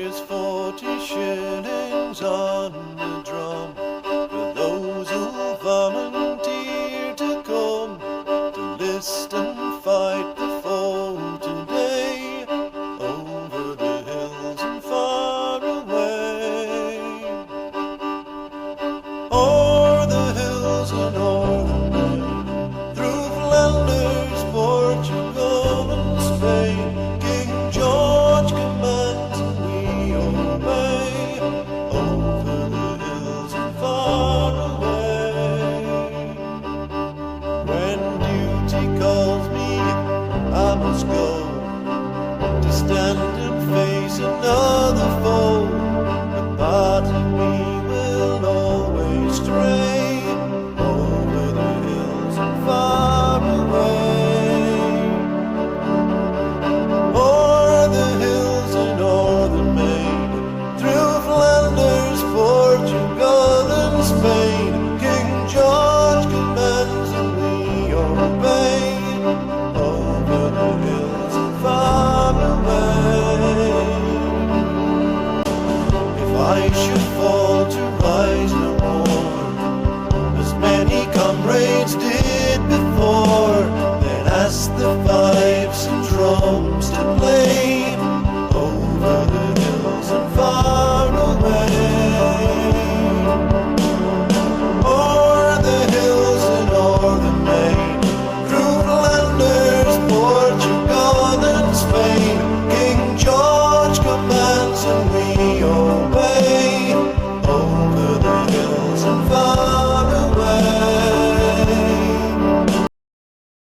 here's 40 shillings on the drum for those who volunteer to come to list and fight the foe today, over the hills and far away, o'er the hills and o'er the plain, through Flanders, Portugal and Spain. King George commands and we obey, over the hills and far away. When duty calls me, I must go to stand and face another foe, but part of me will always stray, over the hills and far away, o'er the hills and o'er the main, through Flanders, Portugal and Spain. King George commands and we obey, over the hills and far away. If I should fall to rise no more, as many comrades did before, then ask the fifes and drums to play,